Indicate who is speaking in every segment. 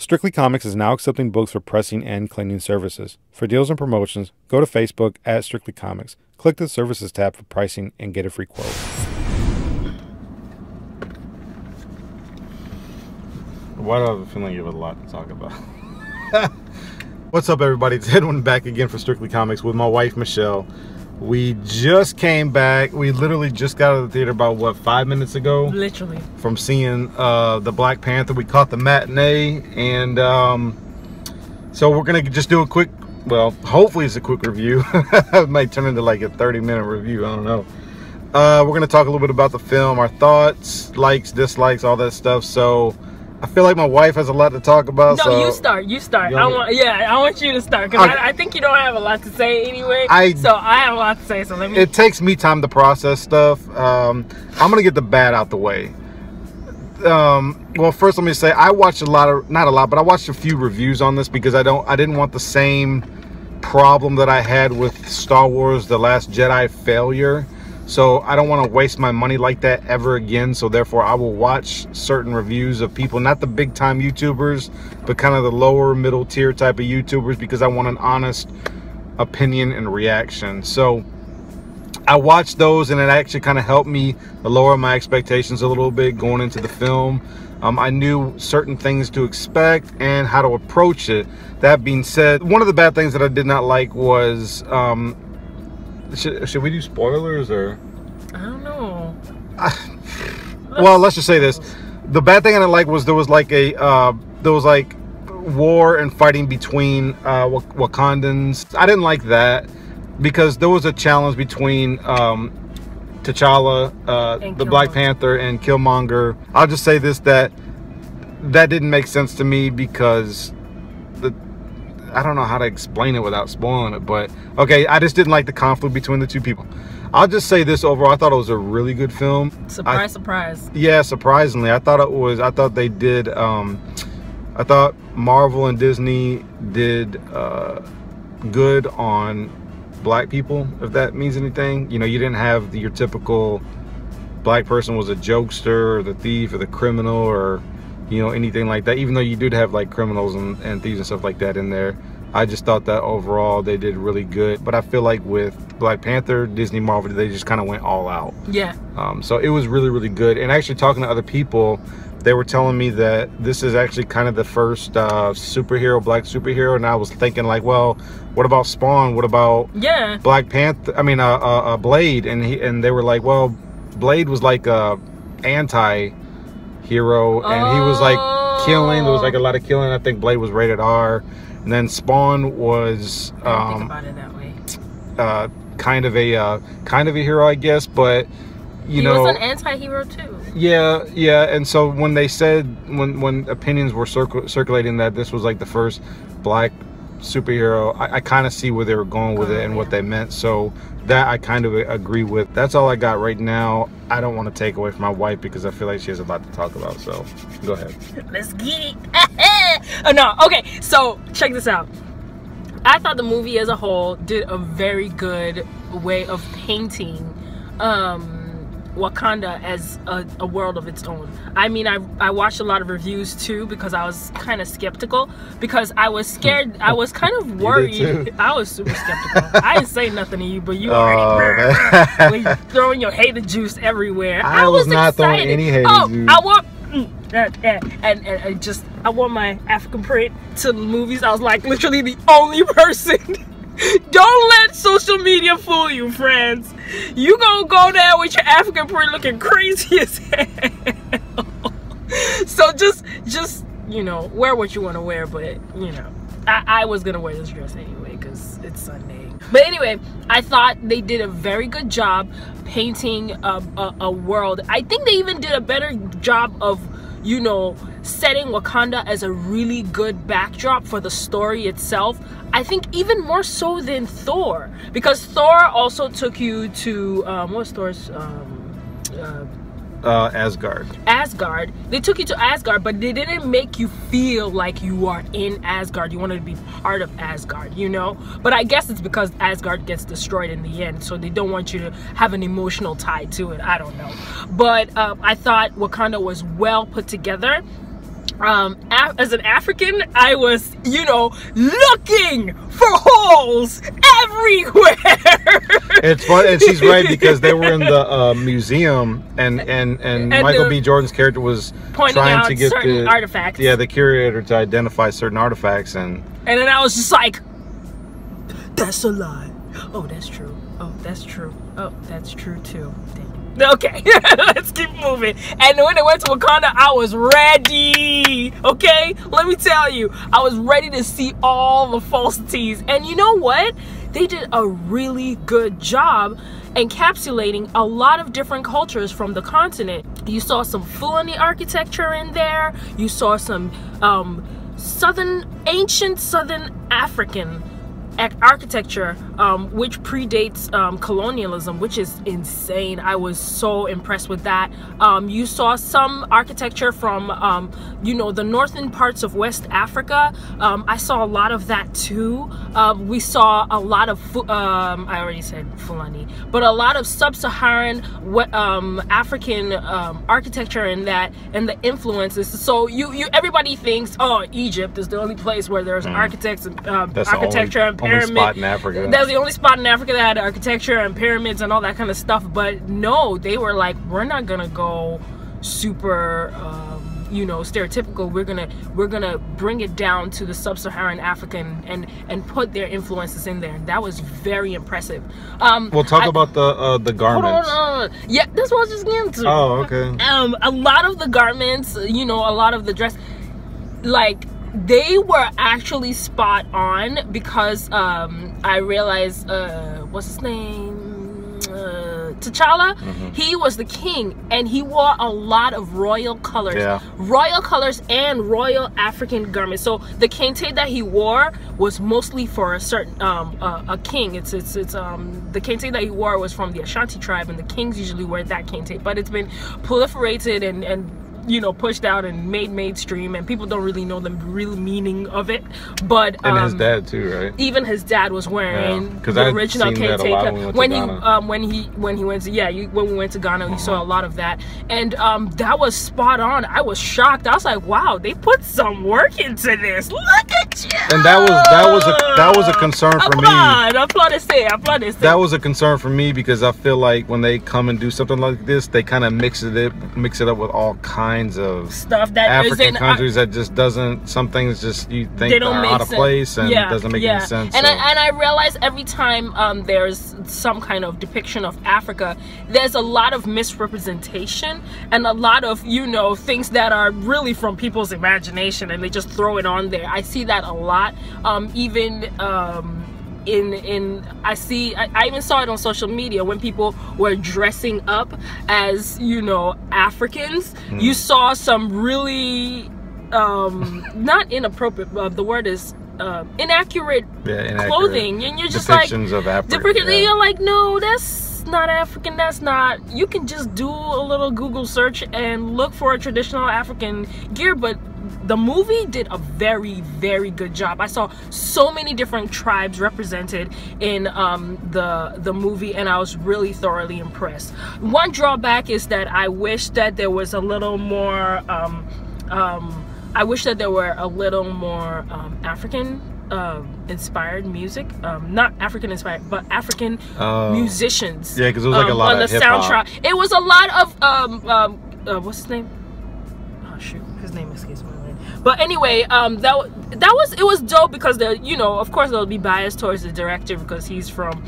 Speaker 1: Strictly Comics is now accepting books for pressing and cleaning services. For deals and promotions, go to Facebook at Strictly Comics. Click the Services tab for pricing and get a free quote. Why do I have a feeling you have a lot to talk about? What's up, everybody? It's Edwin back again for Strictly Comics with my wife, Michelle. We just came back. We literally just got out of the theater about, what, 5 minutes ago? Literally. From seeing the Black Panther. We caught the matinee. And so we're going to just do a quick, well, hopefully it's a quick review. It might turn into like a 30-minute review. I don't know. We're going to talk a little bit about the film, our thoughts, likes, dislikes, all that stuff. So I feel like my wife has a lot to talk about. No, so
Speaker 2: you start. You start. I want you to start because I think you don't have a lot to say anyway. So I have a lot to say. So let me.
Speaker 1: It takes me time to process stuff. I'm gonna get the bad out the way. Well, first let me say I watched not a lot, but I watched a few reviews on this because I didn't want the same problem that I had with Star Wars: The Last Jedi failure. So I don't want to waste my money like that ever again. So therefore I will watch certain reviews of people, not the big time YouTubers, but kind of the lower middle tier type of YouTubers, because I want an honest opinion and reaction. So I watched those and it actually kind of helped me lower my expectations a little bit going into the film. I knew certain things to expect and how to approach it. That being said, one of the bad things that I did not like was, should we do spoilers or?
Speaker 2: I don't know.
Speaker 1: Well, let's just say this: the bad thing I didn't like was there was like war and fighting between Wakandans. I didn't like that because there was a challenge between T'Challa, the Black Panther, and Killmonger. I'll just say this: that didn't make sense to me because I don't know how to explain it without spoiling it, but okay, I just didn't like the conflict between the two people. I'll just say this overall: I thought it was a really good film.
Speaker 2: Surprise, surprise.
Speaker 1: Yeah, surprisingly, I thought they did. I thought Marvel and Disney did good on black people, if that means anything. You know, you didn't have your typical black person was a jokester or the thief or the criminal or, you know, anything like that, even though you did have like criminals and thieves and stuff like that in there. I just thought that overall they did really good. But I feel like with Black Panther, Disney, Marvel, they just kind of went all out. Yeah. So it was really, really good. And actually talking to other people, they were telling me that this is actually kind of the first superhero, black superhero. And I was thinking like, well, what about Spawn? What about Black Panther? I mean, Blade. And they were like, well, Blade was like a anti-hero, and he was like killing. There was like a lot of killing. I think Blade was rated R. And then Spawn was
Speaker 2: I don't think about it that way.
Speaker 1: kind of a hero, I guess, but you know,
Speaker 2: he was an anti-hero too.
Speaker 1: Yeah. And so when they said when opinions were circulating that this was like the first black superhero, I kind of see where they were going with it and what they meant. So that I kind of agree with. That's all I got right now. I don't want to take away from my wife because I feel like she has a lot to talk about. So go ahead.
Speaker 2: Let's get it. Oh no. Okay. So check this out. I thought the movie as a whole did a very good way of painting Wakanda as a world of its own. I mean, I watched a lot of reviews too because I was kind of skeptical, because I was scared. I was kind of worried. I was super skeptical. I didn't say nothing to you, but you already were throwing your hater juice everywhere.
Speaker 1: I was not throwing any hater juice.
Speaker 2: I want and just I want my African print to the movies. I was like literally the only person. Don't let social media fool you, friends. You gonna go there with your African print looking crazy as hell. So just you know, wear what you want to wear. But you know, I was gonna wear this dress anyway because it's Sunday. But anyway, I thought they did a very good job painting a world. I think they even did a better job of, you know, setting Wakanda as a really good backdrop for the story itself. I think even more so than Thor, because Thor also took you to what's Thor's
Speaker 1: Asgard.
Speaker 2: They took you to Asgard, but they didn't make you feel like you are in Asgard. You wanted to be part of Asgard, you know? But I guess it's because Asgard gets destroyed in the end, so they don't want you to have an emotional tie to it. I don't know. But I thought Wakanda was well put together. as an African, I was, you know, looking for holes everywhere.
Speaker 1: It's fun, and she's right, because they were in the museum, and Michael B. Jordan's character was
Speaker 2: pointing
Speaker 1: trying
Speaker 2: out
Speaker 1: to get
Speaker 2: certain artifacts.
Speaker 1: Yeah, the curator to identify certain artifacts, and
Speaker 2: then I was just like, that's a lie. Oh, that's true. Oh, that's true. Oh, that's true too. Okay, let's keep moving. And when they went to Wakanda, I was ready. Okay, let me tell you, I was ready to see all the falsities. And you know what? They did a really good job encapsulating a lot of different cultures from the continent. You saw some Fulani architecture in there. You saw some ancient Southern African architecture, which predates colonialism, which is insane. I was so impressed with that. You saw some architecture from you know, the northern parts of West Africa. I saw a lot of that too. We saw a lot of I already said Fulani, but a lot of sub-Saharan African architecture in that, and the influences. So everybody thinks, oh, Egypt is the only place where there's architects and architecture and pyramids.
Speaker 1: Spot in Africa.
Speaker 2: That's the only spot in Africa that had architecture and pyramids and all that kind of stuff. But no, they were like, we're not gonna go super you know, stereotypical. We're gonna bring it down to the sub-Saharan African and put their influences in there. That was very impressive.
Speaker 1: We'll talk about the garments.
Speaker 2: Hold on. Yeah, that's what I was just getting to.
Speaker 1: Oh, okay.
Speaker 2: A lot of the garments, you know, a lot of the dress, like, they were actually spot on, because I realized what's his name, T'Challa, he was the king, and he wore a lot of royal colors, and royal African garments. So the kente that he wore was mostly for a certain a king. It's the kente that he wore was from the Ashanti tribe, and the kings usually wear that kente, but it's been proliferated and you know, pushed out and made mainstream, and people don't really know the real meaning of it. But
Speaker 1: and his dad too, right?
Speaker 2: Even his dad was wearing
Speaker 1: the
Speaker 2: original
Speaker 1: kente.
Speaker 2: When we went to Ghana, we saw a lot of that, and that was spot on. I was shocked. I was like, wow, they put some work into this. Look at you.
Speaker 1: And that was a concern for me.
Speaker 2: Applaud.
Speaker 1: That was a concern for me, because I feel like when they come and do something like this, they kind of mix it up with all kinds of
Speaker 2: stuff that
Speaker 1: African countries that just doesn't. Some things just you think are out of place and doesn't make any sense.
Speaker 2: And I realize every time there's some kind of depiction of Africa, there's a lot of misrepresentation and a lot of, you know, things that are really from people's imagination, and they just throw it on there. I see that a lot. Even I even saw it on social media when people were dressing up as, you know, Africans. You saw some really not inappropriate, the word is inaccurate clothing, and you're just
Speaker 1: depictions
Speaker 2: like
Speaker 1: of Africa,
Speaker 2: you're like, no, that's not African. That's not. You can just do a little Google search and look for a traditional African gear. But the movie did a very, very good job. I saw so many different tribes represented in the movie, and I was really thoroughly impressed. One drawback is that I wish that there was a little more African inspired music, not African inspired, but African musicians.
Speaker 1: Yeah, because it was like a lot
Speaker 2: on
Speaker 1: of
Speaker 2: the soundtrack. It was a lot of what's his name? Oh shoot, his name escapes me. But anyway, it was dope, because you know, of course there'll be bias towards the director because he's from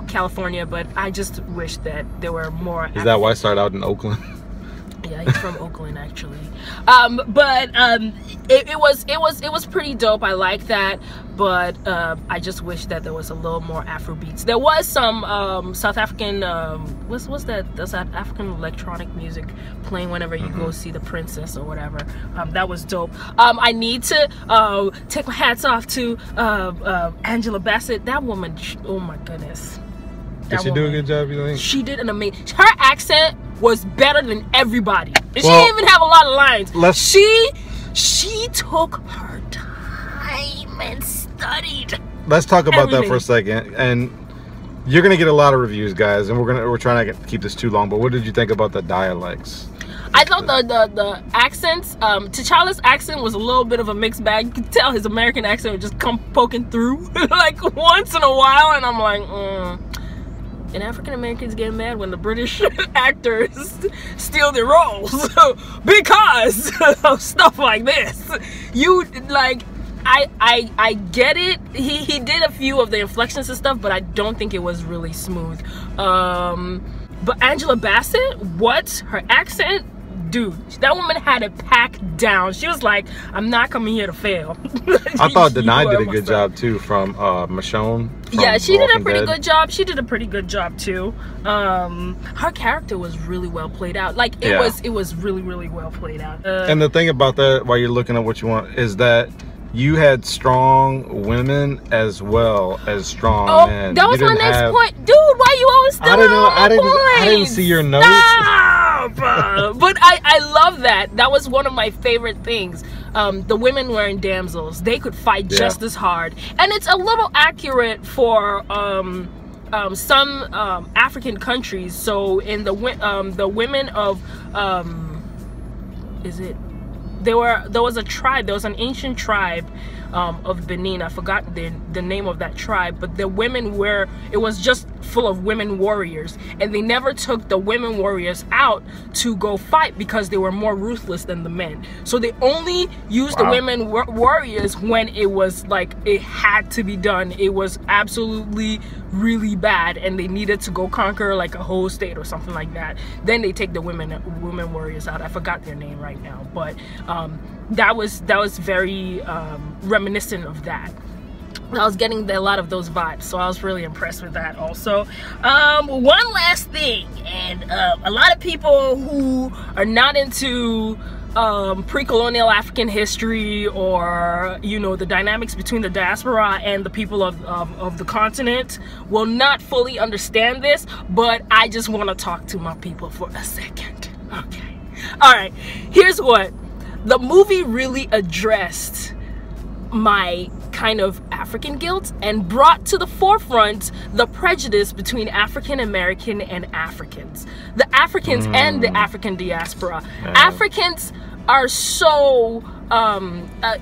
Speaker 2: California, but I just wish that there were more.
Speaker 1: Is that why I started out in Oakland?
Speaker 2: Yeah, he's from Oakland actually. It was pretty dope. I like that, but I just wish that there was a little more Afro beats. There was some South African what's that? The South African electronic music playing whenever you go see the princess or whatever. That was dope. I need to take my hats off to Angela Bassett. That woman, oh my goodness.
Speaker 1: Did she do a good job, you think?
Speaker 2: She did an amazing. Her accent was better than everybody. She didn't even have a lot of lines. She took her time and studied.
Speaker 1: Let's talk about that for a second. And you're gonna get a lot of reviews, guys, and we're trying to keep this too long. But what did you think about the dialects?
Speaker 2: I thought the accents, T'Challa's accent was a little bit of a mixed bag. You could tell his American accent would just come poking through like once in a while, and I'm like, And African Americans get mad when the British actors steal their roles because of stuff like this. You like, I get it. He did a few of the inflections and stuff, but I don't think it was really smooth. But Angela Bassett, what? Her accent? Dude, that woman had it packed down. She was like, I'm not coming here to fail.
Speaker 1: I thought Denai did a good job too from Michonne.
Speaker 2: Yeah, she did a pretty good job. She did a pretty good job too. Her character was really well played out. Like it was really, really well played out.
Speaker 1: And the thing about that, while you're looking at what you want, is that you had strong women as well as strong men.
Speaker 2: That was my next point. Dude, why you always still
Speaker 1: I didn't see your notes.
Speaker 2: But I love that. That was one of my favorite things. The women wearing damsels, they could fight just as hard. And it's a little accurate for some African countries. So in the women of there was a tribe, there was an ancient tribe of Benin. I forgot the name of that tribe, but the women it was just full of women warriors, and they never took the women warriors out to go fight because they were more ruthless than the men. So they only used the women warriors when it was like it had to be done. It was absolutely really bad and they needed to go conquer like a whole state or something like that. Then they take the women warriors out. I forgot their name right now, but that was very reminiscent of that. I was getting a lot of those vibes, so I was really impressed with that also. One last thing, and a lot of people who are not into pre-colonial African history, or the dynamics between the diaspora and the people of the continent will not fully understand this, but I just want to talk to my people for a second. Okay, all right, here's what the movie really addressed: my kind of African guilt, and brought to the forefront the prejudice between African American and Africans, the Africans and the African diaspora. Africans are so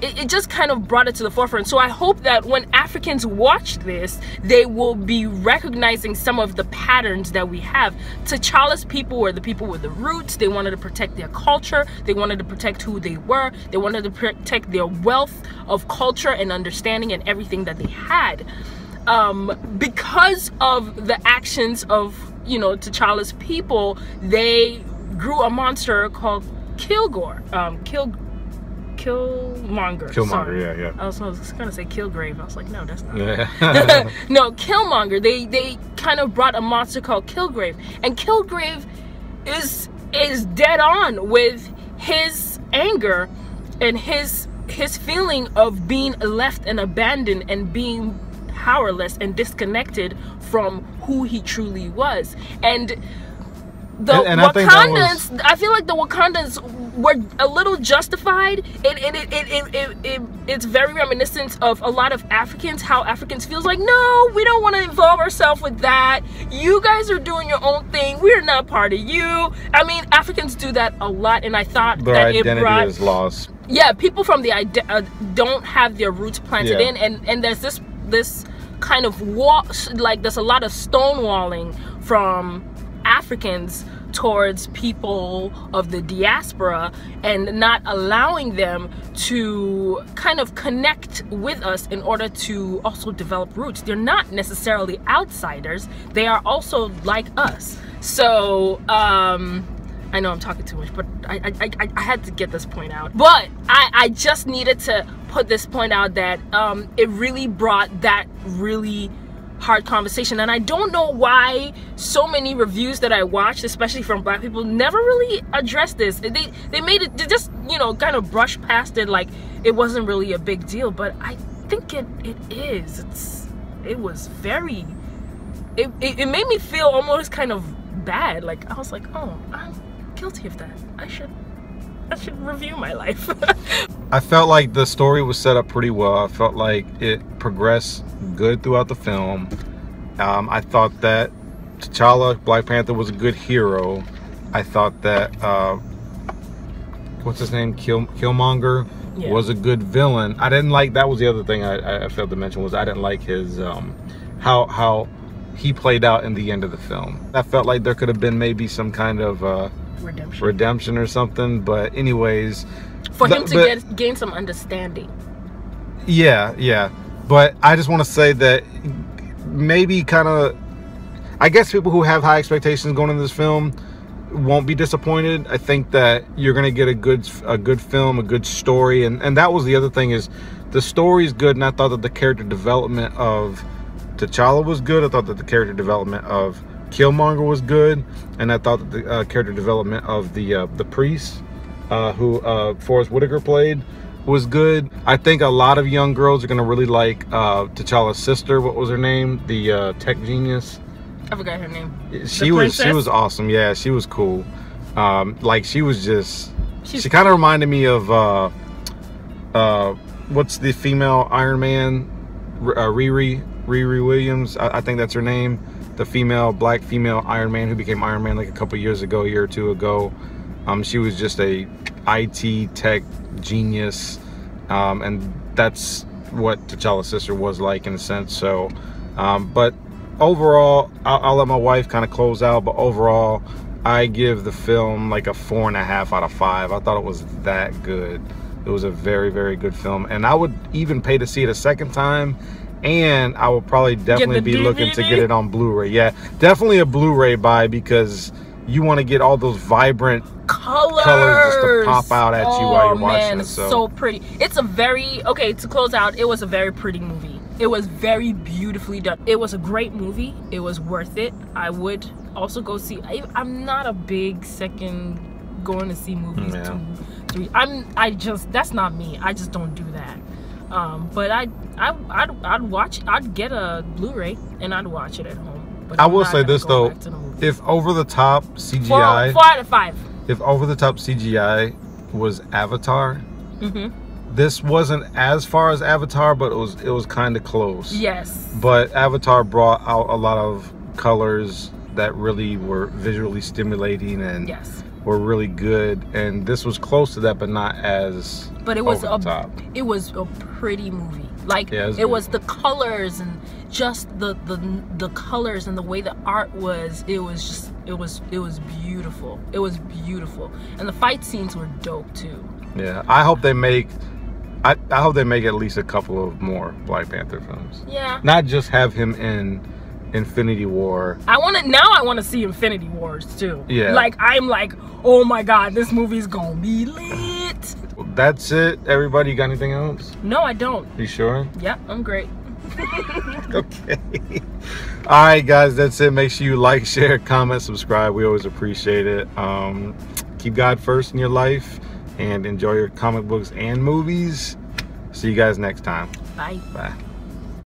Speaker 2: it just kind of brought it to the forefront. So I hope that when Africans watch this, they will be recognizing some of the patterns that we have. T'Challa's people were the people with the roots. They wanted to protect their culture. They wanted to protect who they were. They wanted to protect their wealth of culture and understanding and everything that they had. Because of the actions of T'Challa's people, they grew a monster called Killmonger. Sorry.
Speaker 1: Yeah.
Speaker 2: I was gonna say Killgrave. I was like, no, that's not.
Speaker 1: Yeah.
Speaker 2: No, Killmonger. They kind of brought a monster called Killgrave, and Killgrave is dead on with his anger and his feeling of being left and abandoned and being powerless and disconnected from who he truly was. And the Wakandans, I feel like the Wakandans were a little justified. It's very reminiscent of a lot of Africans, how Africans feels like, no, we don't want to involve ourselves with that. You guys are doing your own thing. We're not part of you. I mean, Africans do that a lot, and I thought
Speaker 1: their
Speaker 2: that
Speaker 1: identity is lost.
Speaker 2: Yeah, people from the don't have their roots planted in, and there's this kind of wall, like there's a lot of stonewalling from Africans towards people of the diaspora, and not allowing them to kind of connect with us in order to also develop roots. They're not necessarily outsiders, they are also like us. So I know I'm talking too much, but I had to get this point out. But I just needed to put this point out that it really brought that really hard conversation. And I don't know why so many reviews that I watched, especially from Black people, never really addressed this. They made it, they just kind of brushed past it like it wasn't really a big deal. But I think it is. It was very, it made me feel almost kind of bad. Like I was like, oh, I'm guilty of that. I should review my life.
Speaker 1: I felt like the story was set up pretty well. I felt like it progressed good throughout the film. I thought that T'Challa, Black Panther, was a good hero. I thought that what's his name, Killmonger, was a good villain. I didn't like, that was the other thing I failed to mention, was I didn't like his how he played out in the end of the film. I felt like there could have been maybe some kind of redemption or something, but anyways,
Speaker 2: for him to gain some understanding.
Speaker 1: Yeah, but I just want to say that maybe kind of, I guess people who have high expectations going into this film won't be disappointed. I think that you're gonna get a good film, a good story, and that was the other thing, is the story is good, and I thought that the character development of T'Challa was good. I thought that the character development of Killmonger was good, and I thought that the character development of the priest, who Forrest Whitaker played, was good. I think a lot of young girls are gonna really like T'Challa's sister. What was her name? The tech genius.
Speaker 2: I forgot her name.
Speaker 1: She was awesome. Yeah, she was cool. Like she was just, she kind of reminded me of what's the female Iron Man, Riri Williams. I think that's her name. The black female Iron Man who became Iron Man like a couple years ago, a year or two ago. She was just a IT tech genius, and that's what T'Challa's sister was like in a sense. So, but overall, I'll let my wife kind of close out, but overall, I give the film like a 4.5 out of 5. I thought it was that good. It was a very, very good film, and I would even pay to see it a second time, and I will probably definitely be looking to get it on Blu-ray. Yeah, definitely a Blu-ray buy, because you want to get all those vibrant colors just to pop out at you while you're watching it.
Speaker 2: So pretty. It's a very, okay, to close out, it was a very pretty movie. It was very beautifully done. It was a great movie. It was worth it. I would also go see, I'm not a big second going to see movies 2, 3. I just, that's not me. I just don't do that. But I'd watch, I'd get a Blu-ray and I'd watch it at home. But
Speaker 1: I will say this though, if over the top CGI,
Speaker 2: 4 out of 5.
Speaker 1: If over the top CGI was Avatar, this wasn't as far as Avatar, but it was kind of close.
Speaker 2: Yes.
Speaker 1: But Avatar brought out a lot of colors that really were visually stimulating and were really good, and this was close to that, but not as. But it was
Speaker 2: it was a pretty movie. Like it was the colors and just the colors and the way the art was. It was just it was beautiful. It was beautiful, and the fight scenes were dope too.
Speaker 1: Yeah, I hope they make. I hope they make at least a couple of more Black Panther films. Yeah. Not just have him in Infinity War.
Speaker 2: I want to see Infinity Wars too. Yeah. Like I'm like, oh my God, this movie's gonna be lit.
Speaker 1: That's it. Everybody got anything else?
Speaker 2: No, I don't.
Speaker 1: You sure?
Speaker 2: Yeah, I'm great.
Speaker 1: Okay. All right, guys, that's it. Make sure you like, share, comment, subscribe. We always appreciate it. Keep God first in your life and enjoy your comic books and movies. See you guys next time.
Speaker 2: Bye.
Speaker 1: Bye.